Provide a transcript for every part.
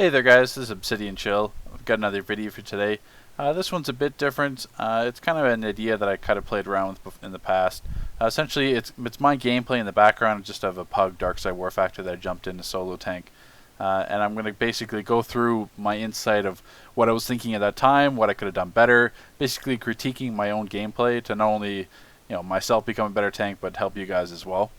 Hey there guys, this is Obsidian Chill. I've got another video for today. This one's a bit different. It's kind of an idea that I kind of played around with in the past. Essentially, it's my gameplay in the background, just of a Pug Darkside War Factor that I jumped into solo tank. And I'm going to basically go through my insight of what I was thinking at that time, what I could have done better, basically critiquing my own gameplay to not only myself become a better tank, but help you guys as well.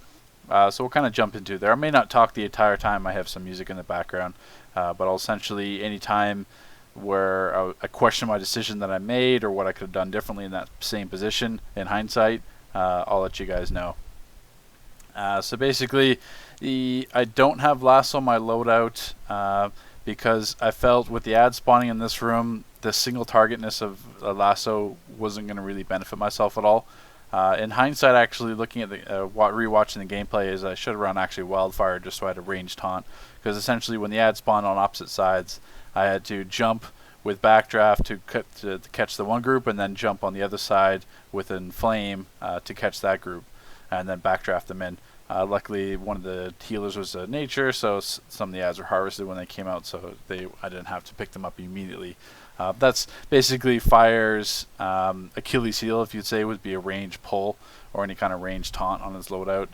So we'll kind of jump into there. I may not talk the entire time. I have some music in the background, but I'll essentially, any time where I question my decision that I made or what I could have done differently in that same position in hindsight, I'll let you guys know. So basically, I don't have lasso on my loadout because I felt with the ad spawning in this room, the single targetness of a lasso wasn't going to really benefit myself at all. In hindsight, actually looking at the rewatching the gameplay, is I should have run actually wildfire just so I had a ranged taunt, because essentially when the ad spawned on opposite sides, I had to jump with backdraft to catch the one group, and then jump on the other side with inflame to catch that group, and then backdraft them in. Luckily, one of the healers was nature, so some of the ads were harvested when they came out, so I didn't have to pick them up immediately. That's basically Fire's Achilles heel, if you'd say, would be a range pull or any kind of range taunt on his loadout.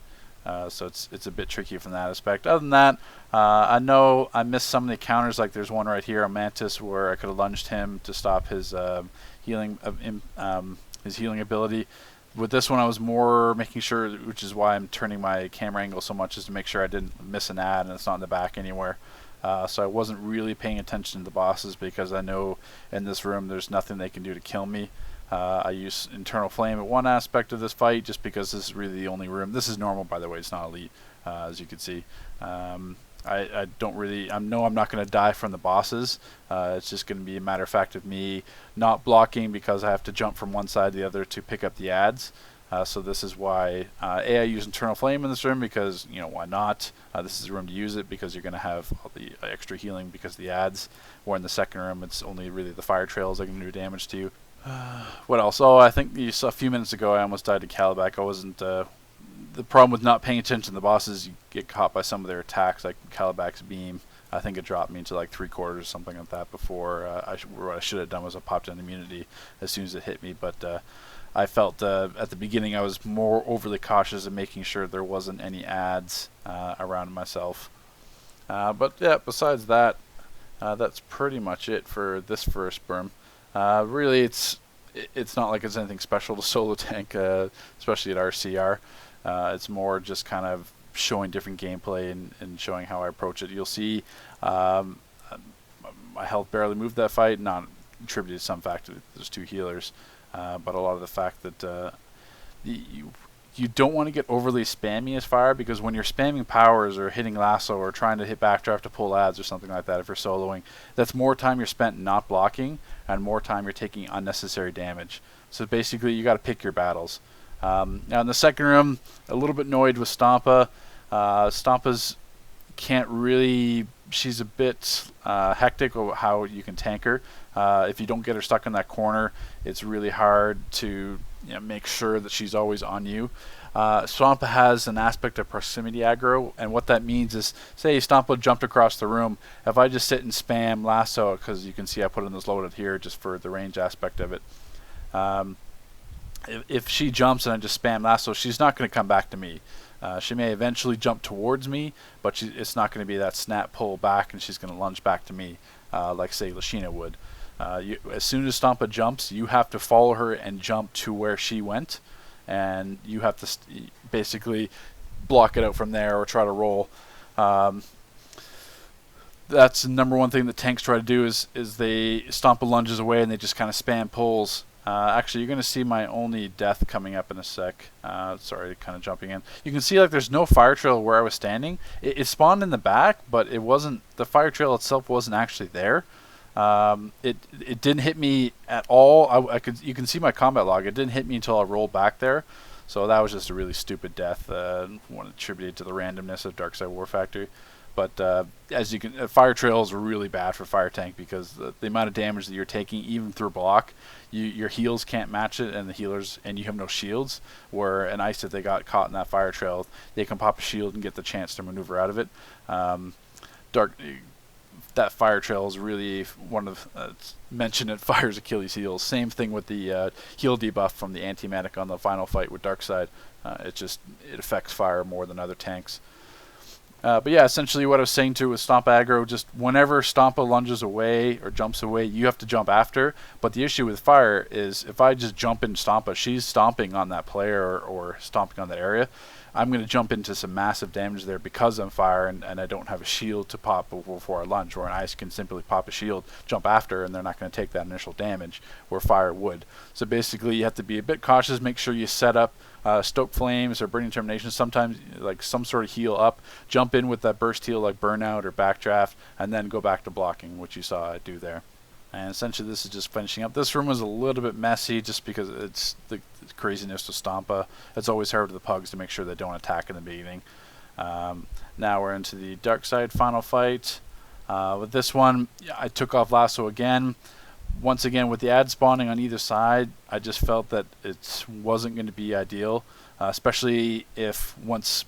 So it's a bit tricky from that aspect. Other than that, I know I missed some of the counters. Like there's one right here on Mantis where I could have lunged him to stop his healing ability. With this one, I was more making sure, which is why I'm turning my camera angle so much, is to make sure I didn't miss an ad and it's not in the back anywhere. So I wasn't really paying attention to the bosses because I know in this room there's nothing they can do to kill me. I use Internal Flame at one aspect of this fight just because this is really the only room. This is normal, by the way, it's not elite, as you can see. I don't really, I know I'm not going to die from the bosses. It's just going to be a matter of fact of me not blocking because I have to jump from one side to the other to pick up the ads. So this is why I use Internal Flame in this room because, why not? This is the room to use it because you're going to have all the extra healing because of the ads. Or in the second room, it's only really the fire trails that can do damage to you. What else? Oh, I think you saw a few minutes ago I almost died to Calabac. I wasn't... the problem with not paying attention to the bosses, you get caught by some of their attacks, like Calabac's beam. I think it dropped me into like 3/4 or something like that before. What I should have done was I popped an immunity as soon as it hit me, but I felt at the beginning I was more overly cautious in making sure there wasn't any ads around myself. But yeah, besides that, that's pretty much it for this first berm. Really, it's not like it's anything special to solo tank, especially at RCR. It's more just kind of showing different gameplay and showing how I approach it. You'll see my health barely moved that fight, not attributed to some fact that there's two healers, but a lot of the fact that you don't want to get overly spammy as fire, because when you're spamming powers or hitting lasso or trying to hit backdraft to pull ads or something like that, if you're soloing, that's more time you're spent not blocking and more time you're taking unnecessary damage. So basically you got to pick your battles. Now in the second room, a little bit annoyed with Stompa. Stompa's can't really, she's a bit hectic of how you can tank her. If you don't get her stuck in that corner, it's really hard to make sure that she's always on you. Stompa has an aspect of proximity aggro, and what that means is, say Stompa jumped across the room, if I just sit and spam lasso, because you can see I put in this loaded here just for the range aspect of it, if she jumps and I just spam lasso, she's not going to come back to me. She may eventually jump towards me, but it's not going to be that snap pull back and she's going to lunge back to me like say Lashina would. As soon as Stompa jumps, you have to follow her and jump to where she went, and you have to basically block it out from there or try to roll. That's the number one thing that tanks try to do is they Stompa lunges away and they just kind of spam pulls. Actually, you're going to see my only death coming up in a sec. Sorry, kind of jumping in. You can see like there's no fire trail where I was standing. It spawned in the back, but it wasn't. The fire trail itself wasn't actually there. It didn't hit me at all. You can see my combat log. It didn't hit me until I rolled back there. So that was just a really stupid death. One attributed to the randomness of Darkside War Factor. But as you can, fire trails are really bad for fire tank because the amount of damage that you're taking, even through block, your heals can't match it, and the healers, and you have no shields. Where an ice, if they got caught in that fire trail, they can pop a shield and get the chance to maneuver out of it. that fire trail is really one of mentioned at Fire's Achilles heel. Same thing with the heal debuff from the anti-medic on the final fight with Darkseid. It affects fire more than other tanks. But yeah, essentially what I was saying too with Stomp aggro, just whenever Stompa lunges away or jumps away, you have to jump after. But the issue with Fire is if I just jump in Stompa, she's stomping on that player or stomping on that area. I'm going to jump into some massive damage there because I'm Fire and I don't have a shield to pop before I lunge, where an Ice can simply pop a shield, jump after, and they're not going to take that initial damage where Fire would. So basically you have to be a bit cautious, make sure you set up Stoke Flames or Burning Determination, sometimes like some sort of heal up, jump in with that burst heal like Burnout or Backdraft, and then go back to blocking, which you saw I do there. And essentially this is just finishing up. This room was a little bit messy just because it's the craziness with Stompa. It's always hard with the pugs to make sure they don't attack in the beginning. Now we're into the Darkseid final fight. With this one, I took off Lasso again. Once again, with the ad spawning on either side, I just felt that it wasn't going to be ideal, especially if once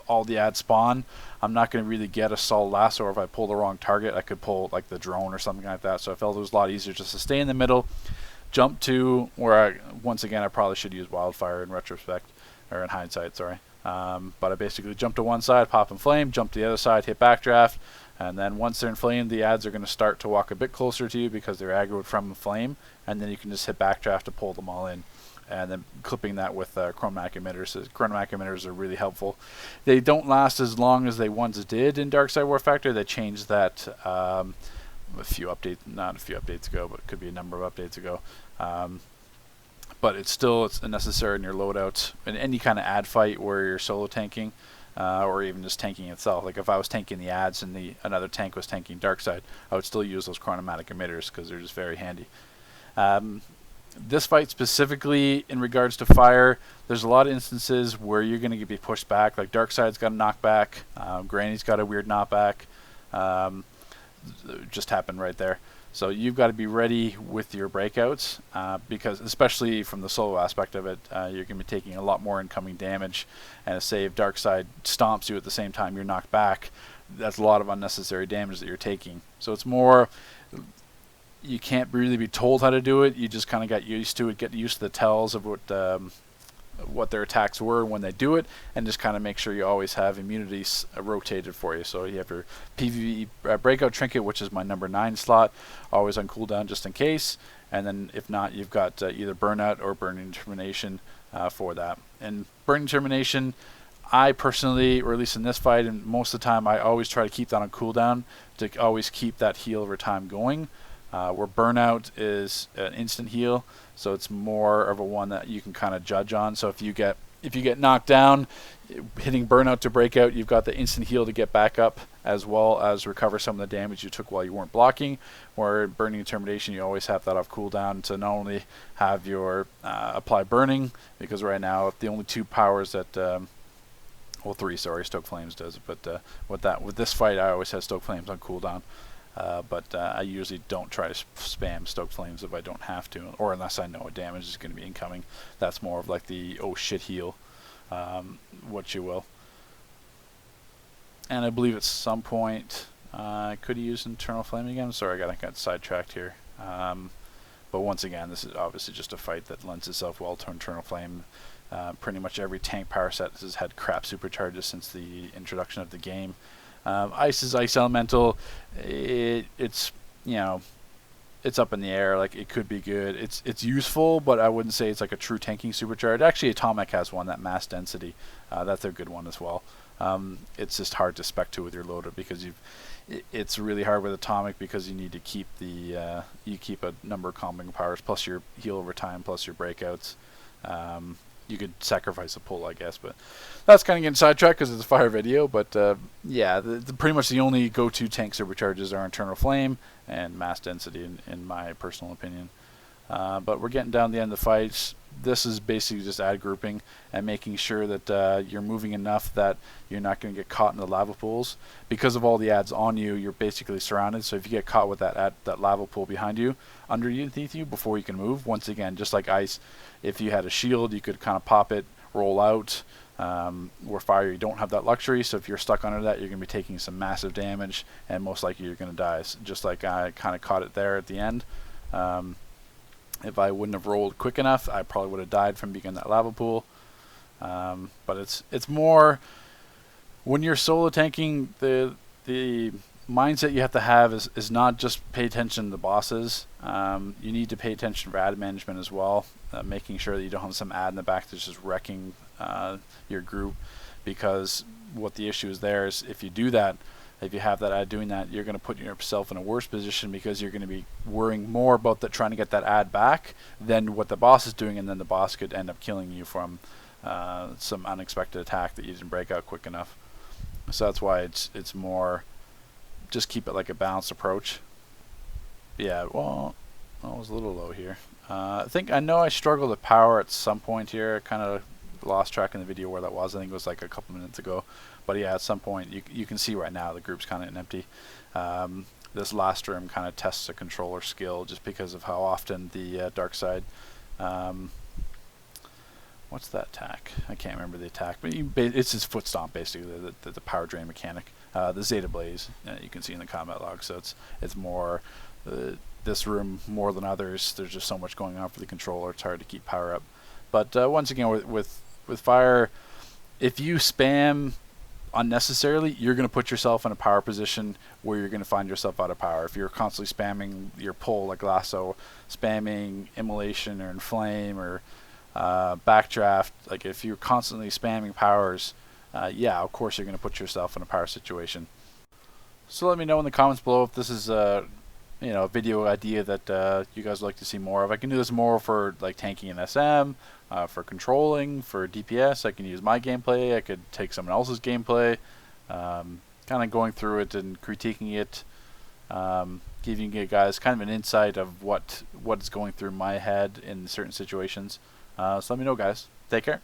all the ads spawn, I'm not going to really get a solid lasso, or if I pull the wrong target, I could pull like the drone or something like that. So I felt it was a lot easier just to stay in the middle, jump to where once again, I probably should use Wildfire in retrospect, or in hindsight, sorry. But I basically jumped to one side, pop and flame, jump to the other side, hit Backdraft, and then once they're inflamed, the ads are going to start to walk a bit closer to you because they're aggroed from the flame, and then you can just hit Backdraft to pull them all in. And then clipping that with chromatic emitters. Chromatic emitters are really helpful. They don't last as long as they once did in Darkseid War Factor. They changed that not a few updates ago, but it could be a number of updates ago. But it's necessary in your loadouts in any kind of ad fight where you're solo tanking, or even just tanking itself. Like if I was tanking the ads and another tank was tanking Darkseid, I would still use those chromatic emitters because they're just very handy. This fight specifically in regards to fire, there's a lot of instances where you're going to be pushed back. Like Darkseid's got a knockback, Granny's got a weird knockback. Just happened right there. So you've got to be ready with your breakouts because especially from the solo aspect of it, you're going to be taking a lot more incoming damage. And say if Darkseid stomps you at the same time you're knocked back, that's a lot of unnecessary damage that you're taking. So it's more, you can't really be told how to do it. You just kind of got used to it, get used to the tells of what their attacks were when they do it, and just kind of make sure you always have immunities rotated for you. So you have your PvE breakout trinket, which is my number 9 slot, always on cooldown just in case. And then if not, you've got either Burnout or Burning Determination for that. And Burning Determination, I personally, or at least in this fight, and most of the time, I always try to keep that on cooldown to always keep that heal over time going. Where Burnout is an instant heal, so it's more of a one that you can kind of judge on. So if you get knocked down, hitting Burnout to break out, you've got the instant heal to get back up, as well as recover some of the damage you took while you weren't blocking. Where Burning Determination, you always have that off cooldown to not only have your apply burning, because right now the only 2 powers that well 3, sorry, Stoke Flames does it, but with this fight I always have Stoke Flames on cooldown. But I usually don't try to spam Stoke Flames if I don't have to, or unless I know a damage is going to be incoming. That's more of like the oh shit heal, what you will. And I believe at some point I could use Internal Flame again. Sorry, I got sidetracked here. But once again, this is obviously just a fight that lends itself well to Internal Flame. Pretty much every tank power set has had crap supercharges since the introduction of the game. Ice is Ice Elemental. It's it's up in the air. Like it could be good. It's useful, but I wouldn't say it's like a true tanking supercharge. Actually, Atomic has one, that Mass Density. That's a good one as well. It's just hard to spec to with your loader because it's really hard with Atomic because you need to keep you keep a number of comboing powers plus your heal over time plus your breakouts. You could sacrifice a pull, I guess, but that's kind of getting sidetracked because it's a fire video. But yeah, pretty much the only go-to tank supercharges are Internal Flame and Mass Density, in my personal opinion. But we're getting down to the end of the fights. This is basically just ad grouping and making sure that you're moving enough that you're not going to get caught in the lava pools. Because of all the ads on you, you're basically surrounded. So if you get caught with that lava pool behind you, underneath you, before you can move, once again, just like Ice, if you had a shield, you could kind of pop it, roll out, Where fire, you don't have that luxury, so if you're stuck under that, you're going to be taking some massive damage, and most likely you're going to die. So just like I kind of caught it there at the end. If I wouldn't have rolled quick enough, I probably would have died from being in that lava pool. But it's more when you're solo tanking, the mindset you have to have is not just pay attention to the bosses. You need to pay attention for ad management as well, making sure that you don't have some ad in the back that's just wrecking your group, because what the issue is there is if you do that, if you have that ad doing that, you're going to put yourself in a worse position, because you're going to be worrying more about trying to get that ad back than what the boss is doing, and then the boss could end up killing you from some unexpected attack that you didn't break out quick enough. So that's why it's more just keep it like a balanced approach. Yeah, well, I was a little low here. I know I struggled with power at some point here. I kind of lost track in the video where that was. I think it was like a couple minutes ago. But yeah, at some point you can see right now the group's kind of empty. This last room kind of tests a controller skill just because of how often the dark side. What's that attack? I can't remember the attack, but it's his foot stomp basically, the power drain mechanic. The Zeta Blaze, you can see in the combat log. So it's more this room more than others. There's just so much going on for the controller. It's hard to keep power up. But once again, with fire, if you spam unnecessarily, you're going to put yourself in a power position where you're going to find yourself out of power. If you're constantly spamming your pull like lasso, spamming immolation or inflame or backdraft, like if you're constantly spamming powers, yeah, of course you're going to put yourself in a power situation. So let me know in the comments below if this is a video idea that you guys would like to see more of. I can do this more for like tanking an SM, for controlling, for DPS. I can use my gameplay. I could take someone else's gameplay, kind of going through it and critiquing it, giving you guys kind of an insight of what is going through my head in certain situations. So let me know, guys. Take care.